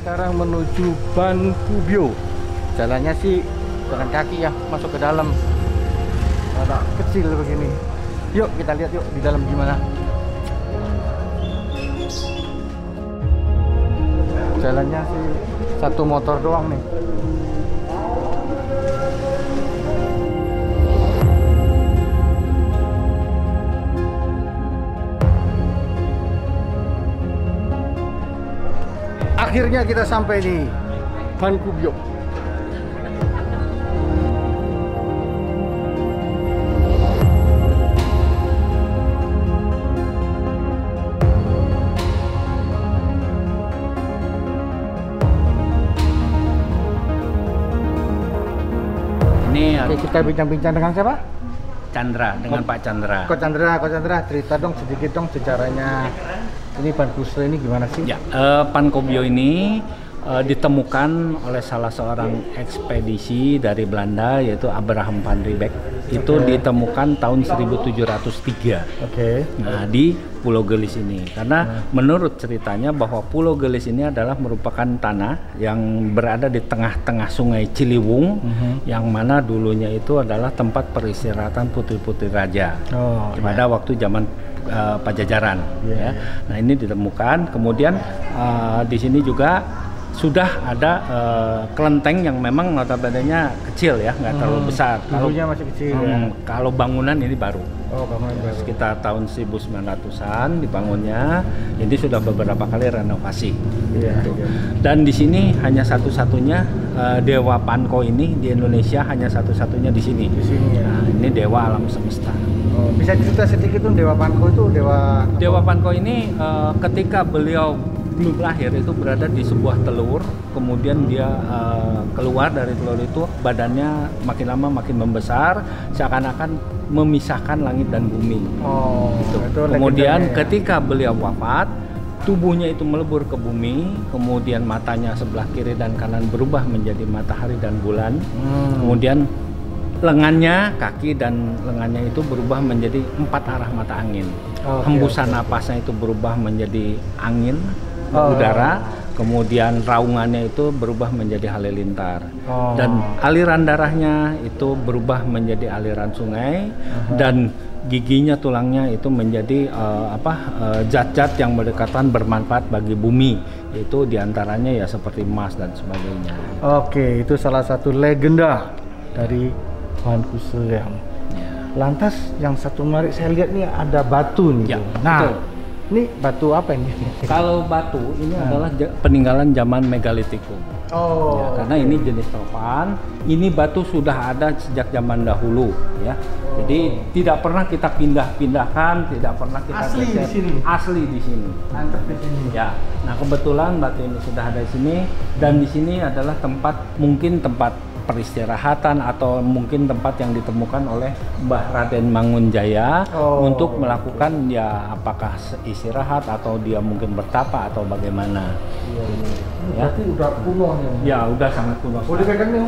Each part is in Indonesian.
sekarang menuju Ban Kubio. Jalannya sih jalan kaki ya, masuk ke dalam. Agak kecil begini. Yuk kita lihat yuk di dalam gimana. Jalannya sih satu motor doang nih. Akhirnya kita sampai di Ban Kubio. Ini Oke, kita bincang-bincang dengan siapa? Chandra, dengan Pak Chandra. Kok Chandra, cerita dong sedikit dong sejarahnya. Ini Ban Kubio ini gimana sih? Ya, Ban Kubio ini ditemukan oleh salah seorang ekspedisi dari Belanda, yaitu Abraham van Riebeeck. Itu ditemukan tahun 1703. Nah, di Pulau Gelis ini. Karena menurut ceritanya bahwa Pulau Gelis ini adalah merupakan tanah yang berada di tengah-tengah Sungai Ciliwung, yang mana dulunya itu adalah tempat peristirahatan putri-putri raja pada waktu zaman Pajajaran. Ya. Nah, ini ditemukan. Kemudian di sini juga sudah ada kelenteng yang memang notabene-nya kecil ya, nggak terlalu besar. Dulunya masih kecil. Kalau bangunan ini baru. Bangunan baru. Sekitar tahun 1900-an dibangunnya. Ini sudah beberapa kali renovasi. Gitu. Dan di sini hanya satu-satunya Dewa Panko ini di Indonesia, hanya satu-satunya di sini. Di sini ya. Nah, ini dewa alam semesta. Bisa cerita sedikit tuh Dewa Panko itu Dewa Panko ini ketika beliau belum lahir itu berada di sebuah telur, kemudian dia keluar dari telur itu, badannya makin lama makin membesar, seakan-akan memisahkan langit dan bumi. Gitu. Kemudian ketika beliau wafat, tubuhnya itu melebur ke bumi, kemudian matanya sebelah kiri dan kanan berubah menjadi matahari dan bulan, kemudian lengannya, kaki dan lengannya itu berubah menjadi 4 arah mata angin. Hembusan napasnya itu berubah menjadi angin, udara, kemudian raungannya itu berubah menjadi halilintar, dan aliran darahnya itu berubah menjadi aliran sungai, dan giginya, tulangnya itu menjadi zat-zat yang berdekatan bermanfaat bagi bumi, itu diantaranya ya seperti emas dan sebagainya. Oke, itu salah satu legenda dari Ban Kubio. Ya. Lantas yang satu menarik saya lihat nih ada batu nih. Ya, nah, betul. Ini batu apa ini? Kalau batu ini adalah peninggalan zaman Megalitikum. Ya, karena ini jenis topan. Ini batu sudah ada sejak zaman dahulu, ya. Jadi tidak pernah kita pindah-pindahkan, tidak pernah kita asli geser. di sini. Asli di sini. Mantap di sini. Ya. Nah, kebetulan batu ini sudah ada di sini, dan di sini adalah mungkin tempat peristirahatan atau mungkin tempat yang ditemukan oleh Mbah Raden Mangunjaya untuk melakukan ya apakah istirahat atau dia mungkin bertapa atau bagaimana. Ya. Berarti udah kuno nih. Ya, udah sangat kuno. Boleh pegang nih?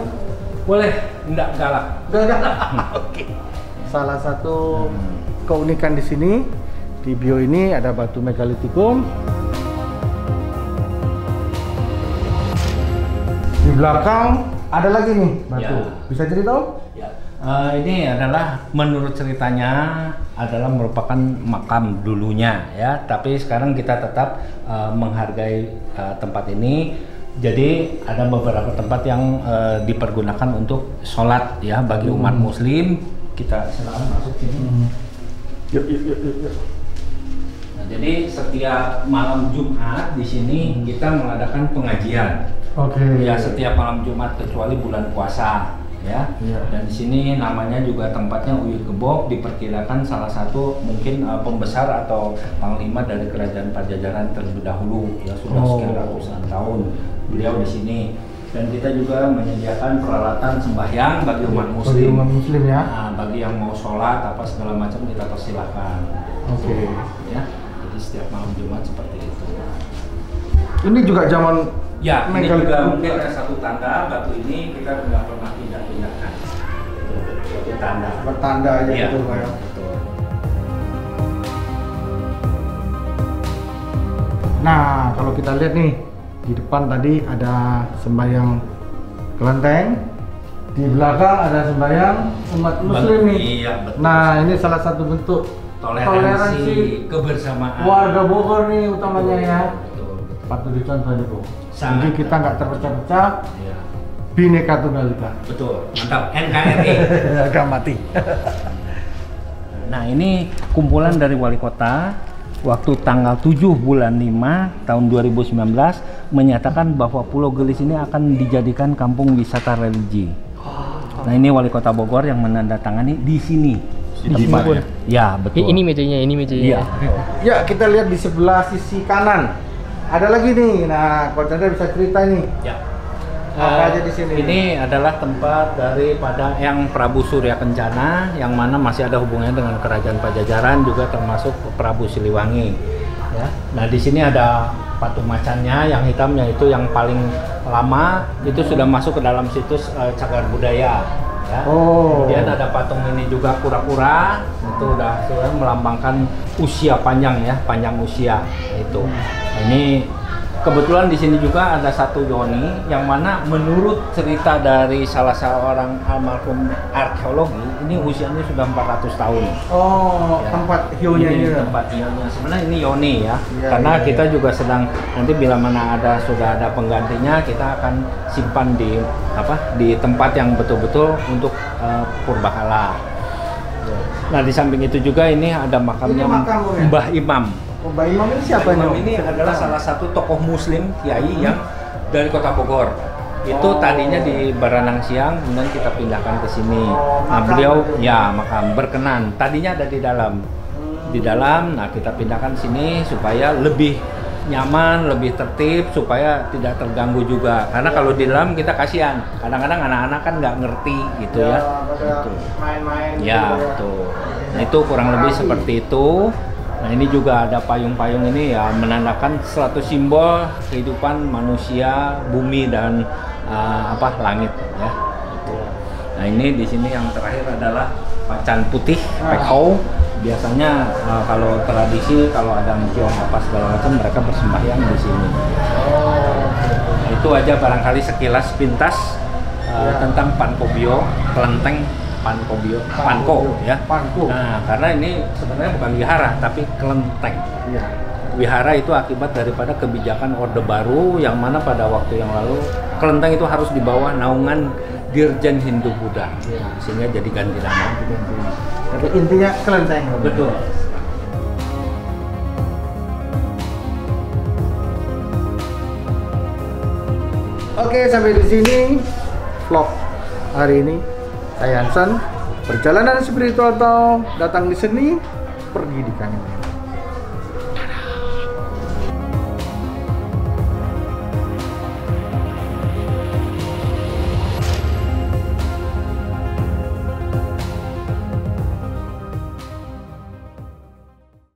Boleh, enggak galak. Oke. Salah satu keunikan di sini di Bio ini ada batu Megalitikum. Di belakang ada lagi nih batu. Ya. Bisa cerita? Ya. Ini adalah menurut ceritanya adalah merupakan makam dulunya ya, tapi sekarang kita tetap menghargai tempat ini. Jadi ada beberapa tempat yang dipergunakan untuk sholat ya bagi umat Muslim. Kita silakan masuk sini. Yuk. Nah, jadi setiap malam Jumat di sini kita mengadakan pengajian. Ya, setiap malam Jumat kecuali bulan puasa ya. Dan di sini namanya juga tempatnya Uyut Gebog, diperkirakan salah satu mungkin pembesar atau panglima dari kerajaan Pajajaran terlebih dahulu ya, sudah sekian ratusan tahun beliau di sini. Dan kita juga menyediakan peralatan sembahyang bagi umat muslim. Ya. Nah, bagi yang mau sholat apa segala macam kita persilahkan. Ya. Jadi setiap malam Jumat seperti itu. Ini juga zaman ya, ini juga mungkin ada satu tanda batu ini kita nggak pernah pindah-pindahkan. Satu tanda. Bertanda aja Ya, gitu Pak ya. betul. Nah, kalau kita lihat nih Di depan tadi ada sembahyang kelenteng, di belakang ada sembahyang umat muslim nih. Iya, betul. Nah, ini salah satu bentuk Toleransi kebersamaan warga Bogor nih utamanya ya. Betul. Patut dicontoh nih, Bu. Sangat. Jadi kita nggak terpecah-pecah, Iya. Bhinneka Tunggal Ika. Betul, mantap. NKRI. Agak mati. Nah, ini kumpulan dari wali kota waktu tanggal 7 bulan 5 tahun 2019 menyatakan bahwa Pulau Gelis ini akan dijadikan kampung wisata religi. Nah, ini wali kota Bogor yang menandatangani di sini. Di sini pun. Ya, betul. Ini mejanya, ini mejanya. Iya. Ya, kita lihat di sebelah sisi kanan. Ada lagi nih. Nah, Coach Chandra bisa cerita nih. Ya. Apa aja di sini? Ini adalah tempat daripada yang Prabu Surya Kencana, yang mana masih ada hubungannya dengan Kerajaan Pajajaran, juga termasuk Prabu Siliwangi. Ya. Nah, di sini ada patung macannya, yang hitamnya itu yang paling lama, itu sudah masuk ke dalam situs Cagar Budaya. Ya. Oh. Kemudian ada patung ini juga kura-kura, itu sudah melambangkan usia panjang ya, panjang usia itu. Nah, ini kebetulan di sini juga ada satu yoni yang mana menurut cerita dari salah seorang almarhum arkeologi, ini usianya sudah 400 tahun. Oh, Ya. tempat hionya Ini ini. tempat hionya. Sebenarnya ini yoni ya. Iya, Karena iya, kita iya. juga sedang nanti bila mana sudah ada penggantinya, kita akan simpan di tempat yang betul-betul untuk purbakala. Nah, di samping itu juga ini ada makamnya Ini makam, Bu, ya? Mbah Imam. Oh, Mbah Imam ini siapa Imam nih? ini adalah salah satu tokoh muslim kiai yang dari kota Bogor. Itu Oh. tadinya di Baranang Siang, kemudian kita pindahkan ke sini. Oh, Nah, makam beliau berarti. ya makam berkenan. Tadinya ada di dalam. Di dalam, nah kita pindahkan sini supaya lebih nyaman, lebih tertib, supaya tidak terganggu juga. Karena kalau di dalam kita kasihan. Kadang-kadang anak-anak kan nggak ngerti gitu ya. Gitu. Main-main. Ya, gitu betul. Nah, itu kurang lebih seperti itu. Nah, ini juga ada payung-payung ini ya menandakan suatu simbol kehidupan manusia, bumi dan langit ya. Gitu. Nah, ini di sini yang terakhir adalah macan putih, pekau. Biasanya kalau tradisi kalau ada mencium apa segala macam mereka bersembahyang di sini. Nah, itu aja barangkali sekilas pintas tentang Pankobio, kelenteng Pankobio, Panko ya. Panko. Nah, karena ini sebenarnya bukan wihara tapi kelenteng. Iya. Wihara itu akibat daripada kebijakan Orde Baru yang mana pada waktu yang lalu kelenteng itu harus di bawah naungan Dirjen Hindu Buddha, sehingga jadi ganti nama. Tapi intinya kelenteng. Betul. Oke, sampai di sini vlog hari ini. Saya Hansan, perjalanan spiritual atau datang di seni, pergi di kangen.